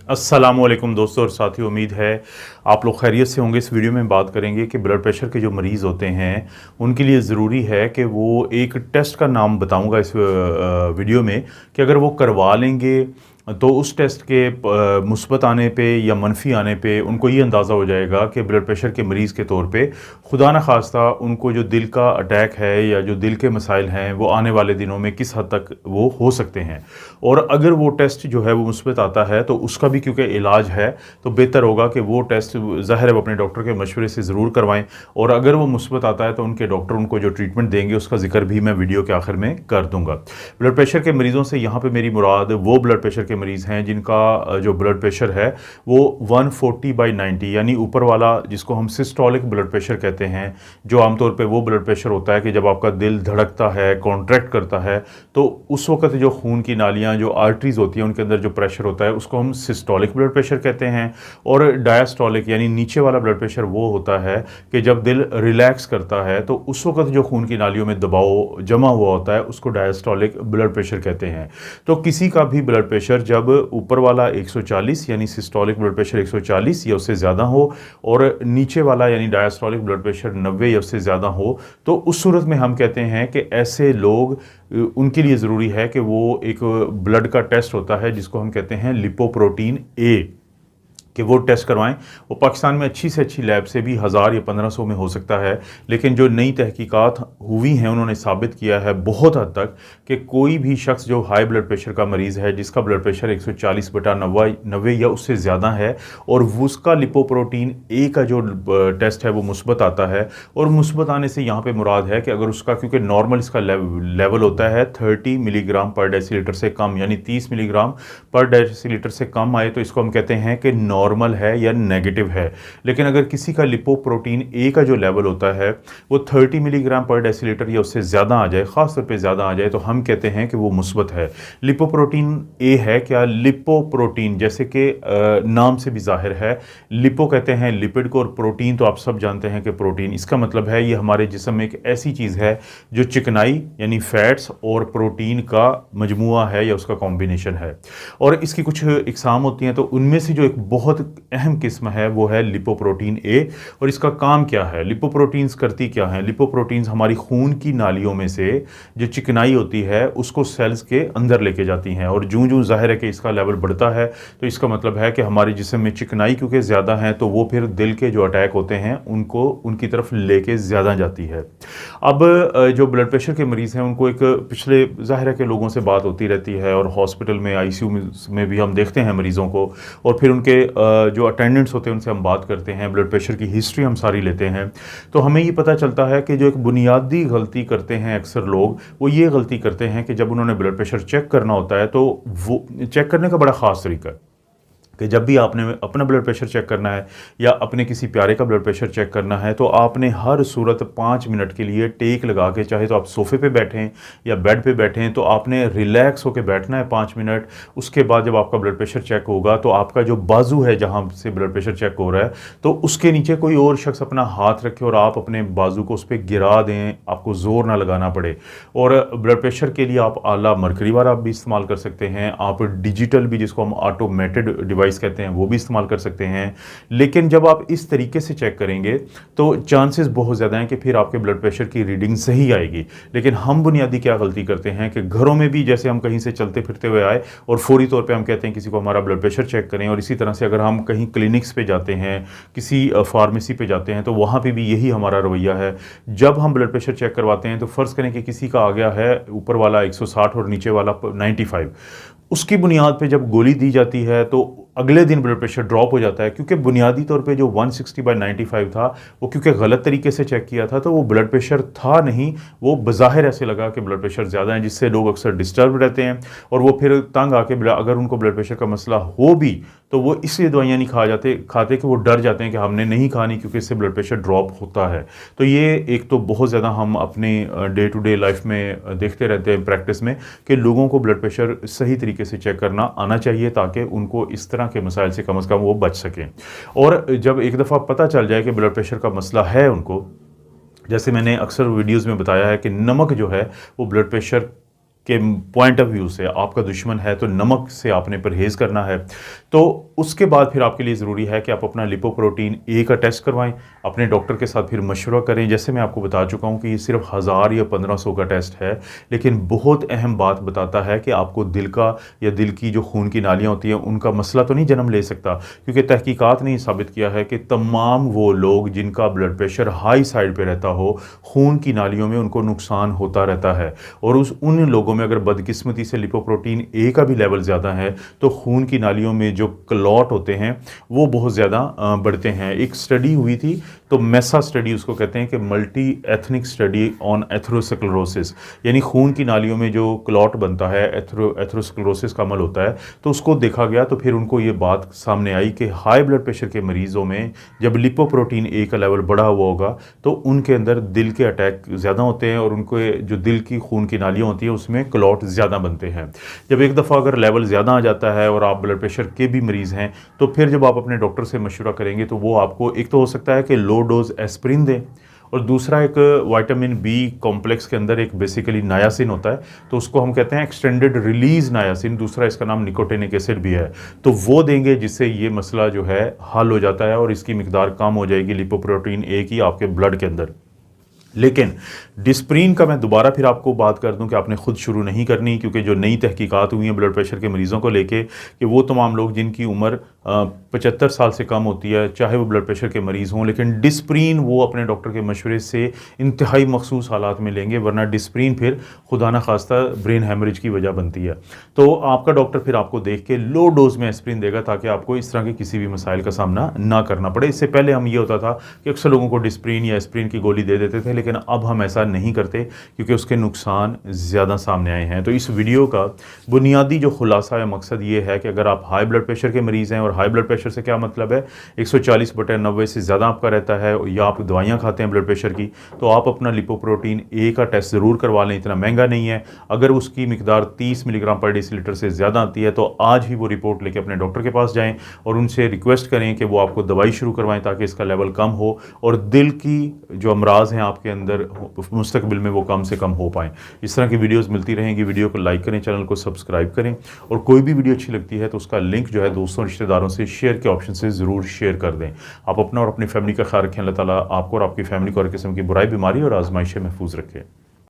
अस्सलामुअलैकुम दोस्तों और साथियों, उम्मीद है आप लोग खैरियत से होंगे। इस वीडियो में बात करेंगे कि ब्लड प्रेशर के जो मरीज़ होते हैं उनके लिए ज़रूरी है कि वो एक टेस्ट का नाम बताऊंगा इस वीडियो में कि अगर वो करवा लेंगे तो उस टेस्ट के मुस्बत आने पे या मनफी आने पे उनको ये अंदाज़ा हो जाएगा कि ब्लड प्रेशर के मरीज़ के तौर पे खुदा न खास्ता उनको जो दिल का अटैक है या जो दिल के मसाइल हैं वो आने वाले दिनों में किस हद तक वो हो सकते हैं। और अगर वो टेस्ट जो है वो मुस्बत आता है तो उसका भी क्योंकि इलाज है तो बेहतर होगा कि वो टेस्ट ज़ाहिर है वो अपने डॉक्टर के मशवरे से ज़रूर करवाएं। और अगर वो मुस्बत आता है तो उनके डॉक्टर उनको जो ट्रीटमेंट देंगे उसका जिक्र भी मैं वीडियो के आखिर में कर दूंगा। ब्लड प्रेशर के मरीज़ों से यहाँ पर मेरी मुराद वो ब्लड प्रेशर के मरीज़ हैं जिनका जो ब्लड प्रेशर है वो 140/90 यानी ऊपर वाला जिसको हम सिस्टोलिक ब्लड प्रेशर कहते हैं, जो आमतौर पे वो ब्लड प्रेशर होता है कि जब आपका दिल धड़कता है, कॉन्ट्रैक्ट करता है, तो उस वक्त जो खून की नालियाँ जो आर्टरीज होती हैं उनके अंदर जो प्रेशर होता है उसको हम सिस्टोलिक ब्लड प्रेशर कहते हैं। और डायस्टोलिक यानी नीचे वाला ब्लड प्रेशर वो होता है कि जब दिल रिलैक्स करता है तो उस वक्त जो खून की नालियों में दबाव जमा हुआ होता है उसको डायस्टोलिक ब्लड प्रेशर कहते हैं। तो किसी का भी ब्लड प्रेशर जब ऊपर वाला 140 यानी सिस्टोलिक ब्लड प्रेशर 140 या उससे ज़्यादा हो और नीचे वाला यानी डायस्टोलिक ब्लड प्रेशर 90 या उससे ज़्यादा हो, तो उस सूरत में हम कहते हैं कि ऐसे लोग उनके लिए ज़रूरी है कि वो एक ब्लड का टेस्ट होता है जिसको हम कहते हैं लिपोप्रोटीन ए, कि वो टेस्ट करवाएं। वो पाकिस्तान में अच्छी से अच्छी लैब से भी 1000 या 1500 में हो सकता है, लेकिन जो नई तहकीकात हुई हैं उन्होंने साबित किया है बहुत हद तक कि कोई भी शख्स जो हाई ब्लड प्रेशर का मरीज़ है जिसका ब्लड प्रेशर 140/90 या उससे ज़्यादा है और उसका लिपोप्रोटीन ए का जो टेस्ट है वो मुस्बत आता है। और मुस्बत आने से यहाँ पर मुराद है कि अगर उसका, क्योंकि नॉर्मल इसका लेवल होता है 30 मिलीग्राम पर डेसीलीटर से कम, यानी 30 मिलीग्राम पर डेसीलीटर से कम आए तो इसको हम कहते हैं कि नॉर्मल है या नेगेटिव है। लेकिन अगर किसी का लिपोप्रोटीन ए का जो लेवल होता है वो 30 मिलीग्राम पर डेसीलीटर या उससे ज़्यादा आ जाए, ख़ास तौर पे ज़्यादा आ जाए, तो हम कहते हैं कि वो मुस्बत है। लिपोप्रोटीन ए है क्या? लिपोप्रोटीन जैसे कि नाम से भी जाहिर है, लिपो कहते हैं लिपिड को और प्रोटीन तो आप सब जानते हैं कि प्रोटीन इसका मतलब है ये हमारे जिस्म में एक ऐसी चीज़ है जो चिकनाई यानी फैट्स और प्रोटीन का मजमुआ है या उसका कॉम्बिनेशन है। और इसकी कुछ इकसाम होती हैं, तो उनमें से जो एक बहुत अहम किस्म है वो है लिपोप्रोटीन ए। और इसका काम क्या है? लिपोप्रोटीन्स करती क्या है? लिपोप्रोटीन्स हमारी खून की नालियों में से जो चिकनाई होती है उसको सेल्स के अंदर लेके जाती हैं, और जूं जूं जाहिर है कि इसका लेवल बढ़ता है तो इसका मतलब है कि हमारे जिस्म में चिकनाई क्योंकि ज़्यादा है तो वो फिर दिल के जो अटैक होते हैं उनको उनकी तरफ लेके ज़्यादा जाती है। अब जो ब्लड प्रेशर के मरीज़ हैं उनको एक पिछले जाहिर है कि लोगों से बात होती रहती है और हॉस्पिटल में ICU में भी हम देखते हैं मरीज़ों को, और फिर उनके जो अटेंडेंट्स होते हैं उनसे हम बात करते हैं, ब्लड प्रेशर की हिस्ट्री हम सारी लेते हैं, तो हमें ये पता चलता है कि जो एक बुनियादी गलती करते हैं अक्सर लोग, वो ये गलती करते हैं कि जब उन्होंने ब्लड प्रेशर चेक करना होता है तो वो चेक करने का बड़ा ख़ास तरीका है कि जब भी आपने अपना ब्लड प्रेशर चेक करना है या अपने किसी प्यारे का ब्लड प्रेशर चेक करना है तो आपने हर सूरत 5 मिनट के लिए टेक लगा के, चाहे तो आप सोफ़े पे बैठें या बेड पे बैठें, तो आपने रिलैक्स होकर बैठना है 5 मिनट। उसके बाद जब आपका ब्लड प्रेशर चेक होगा तो आपका जो बाजू है जहाँ से ब्लड प्रेशर चेक हो रहा है तो उसके नीचे कोई और शख्स अपना हाथ रखे और आप अपने बाजू को उस पर गिरा दें, आपको ज़ोर ना लगाना पड़े। और ब्लड प्रेशर के लिए आप आला मरकरी वाला भी इस्तेमाल कर सकते हैं, आप डिजिटल भी जिसको हम ऑटोमेटेड डिवाइस कहते हैं वो भी इस्तेमाल कर सकते हैं। लेकिन जब आप इस तरीके से चेक करेंगे तो चांसेस बहुत ज़्यादा हैं कि फिर आपके ब्लड प्रेशर की रीडिंग सही आएगी। लेकिन हम बुनियादी क्या गलती करते हैं कि घरों में भी जैसे हम कहीं से चलते फिरते हुए आए और फौरी तौर पे हम कहते हैं किसी को हमारा ब्लड प्रेशर चेक करें, और इसी तरह से अगर हम कहीं क्लिनिक्स पे जाते हैं, किसी फार्मेसी पे जाते हैं तो वहाँ पर भी यही हमारा रवैया है। जब हम ब्लड प्रेशर चेक करवाते हैं तो फ़र्ज़ करें कि किसी का आ गया है ऊपर वाला 160 और नीचे वाला 95, उसकी बुनियाद पे जब गोली दी जाती है तो अगले दिन ब्लड प्रेशर ड्रॉप हो जाता है, क्योंकि बुनियादी तौर पे जो 160/95 था वो क्योंकि गलत तरीके से चेक किया था तो वो ब्लड प्रेशर था नहीं, वो बज़ाहिर ऐसे लगा कि ब्लड प्रेशर ज़्यादा है, जिससे लोग अक्सर डिस्टर्ब रहते हैं और वो फिर तंग आके अगर उनको ब्लड प्रेशर का मसला हो भी तो वो इसलिए दवाइयाँ नहीं खाते कि वो डर जाते हैं कि हमने नहीं खानी क्योंकि इससे ब्लड प्रेशर ड्रॉप होता है। तो ये एक तो बहुत ज़्यादा हम अपने डे टू डे लाइफ में देखते रहते हैं प्रैक्टिस में कि लोगों को ब्लड प्रेशर सही तरीके से चेक करना आना चाहिए ताकि उनको इस तरह के मसाइल से कम वो बच सकें। और जब एक दफ़ा पता चल जाए कि ब्लड प्रेशर का मसला है उनको, जैसे मैंने अक्सर वीडियोज़ में बताया है कि नमक जो है वो ब्लड प्रेशर के पॉइंट ऑफ व्यू से आपका दुश्मन है तो नमक से आपने परहेज़ करना है। तो उसके बाद फिर आपके लिए ज़रूरी है कि आप अपना लिपोप्रोटीन ए का टेस्ट करवाएं, अपने डॉक्टर के साथ फिर मशवरा करें। जैसे मैं आपको बता चुका हूँ कि ये सिर्फ 1000 या 1500 का टेस्ट है, लेकिन बहुत अहम बात बताता है कि आपको दिल का या दिल की जो खून की नालियाँ होती हैं उनका मसला तो नहीं जन्म ले सकता, क्योंकि तहकीकात ने साबित किया है कि तमाम वो लोग जिनका ब्लड प्रेशर हाई साइड पे रहता हो, खून की नालियों में उनको नुकसान होता रहता है। और उन लोगों में अगर बदकिस्मती से लिपोप्रोटीन ए का भी लेवल ज़्यादा है तो खून की नालियों में जो क्लॉट होते हैं वो बहुत ज़्यादा बढ़ते हैं। एक स्टडी हुई थी, तो मेसा स्टडी उसको कहते हैं कि multi ethnic study on atherosclerosis, यानी खून की नालियों में जो क्लॉट बनता है, एथेरोस्क्लेरोसिस का अमल होता है, तो उसको देखा गया। तो फिर उनको ये बात सामने आई कि हाई ब्लड प्रेशर के मरीज़ों में जब लिपोप्रोटीन ए का लेवल बढ़ा हुआ होगा तो उनके अंदर दिल के अटैक ज़्यादा होते हैं और उनको जो दिल की खून की नालियाँ होती हैं उसमें क्लॉट ज़्यादा बनते हैं। जब एक दफ़ा अगर लेवल ज़्यादा आ जाता है और आप ब्लड प्रेशर के भी मरीज़ हैं, तो फिर जब आप अपने डॉक्टर से मशवरा करेंगे तो वो आपको एक तो हो सकता है कि लो डोज एस्प्रिन दें, और दूसरा एक विटामिन बी कॉम्प्लेक्स के अंदर एक बेसिकली नायासिन होता है, तो उसको हम कहते हैं एक्सटेंडेड रिलीज नायासिन, दूसरा इसका नाम निकोटिनिक एसिड भी है, तो वो देंगे जिससे ये मसला जो है हल हो जाता है और इसकी मिकदार कम हो जाएगी लिपोप्रोटीन ए की आपके ब्लड के अंदर। लेकिन डिस्प्रीन का मैं दोबारा फिर आपको बात कर दूं कि आपने खुद शुरू नहीं करनी, क्योंकि जो नई तहकीकात हुई हैं ब्लड प्रेशर के मरीज़ों को लेके कि वो तमाम लोग जिनकी उम्र 75 साल से कम होती है, चाहे वो ब्लड प्रेशर के मरीज़ हों, लेकिन डिस्प्रीन वो अपने डॉक्टर के मशवरे से इंतहाई मखसूस हालात में लेंगे, वरना डिस्प्रीन फिर खुदा न खास्ता ब्रेन हैमरेज की वजह बनती है। तो आपका डॉक्टर फिर आपको देख के लो डोज में एस्प्रिन देगा ताकि आपको इस तरह के किसी भी मसाइल का सामना ना करना पड़े। इससे पहले हम ये होता था कि अक्सर लोगों को डिस्प्रीन या एस्प्रिन की गोली दे देते थे, लेकिन अब हम ऐसा नहीं करते क्योंकि उसके नुकसान ज़्यादा सामने आए हैं। तो इस वीडियो का बुनियादी जो खुलासा या मकसद ये है कि अगर आप हाई ब्लड प्रेशर के मरीज़ हैं, और हाई ब्लड प्रेशर से क्या मतलब है, 140/90 से ज़्यादा आपका रहता है, या आप दवाइयाँ खाते हैं ब्लड प्रेशर की, तो आप अपना लिपोप्रोटीन ए का टेस्ट ज़रूर करवा लें, इतना महंगा नहीं है। अगर उसकी मिकदार 30 मिलीग्राम पर डेसीलीटर से ज़्यादा आती है तो आज ही वो रिपोर्ट लेके अपने डॉक्टर के पास जाएँ और उनसे रिक्वेस्ट करें कि वो आपको दवाई शुरू करवाएं ताकि इसका लेवल कम हो और दिल की जो अमराज हैं आपके अंदर मुस्तकबिल में वो कम से कम हो पाएँ। इस तरह की वीडियोज़ मिलती रहेंगी। वीडियो को लाइक करें, चैनल को सब्सक्राइब करें, और कोई भी वीडियो अच्छी लगती है तो उसका लिंक जो है दोस्तों रिश्तेदारों से शेयर के ऑप्शन से ज़रूर शेयर कर दें। आप अपना और अपनी फैमिली का ख्याल रखें। अल्लाह ताला आपको और आपकी फैमिली को हर किस्म की बुराई, बीमारी और आजमाइश से महफूज रखें।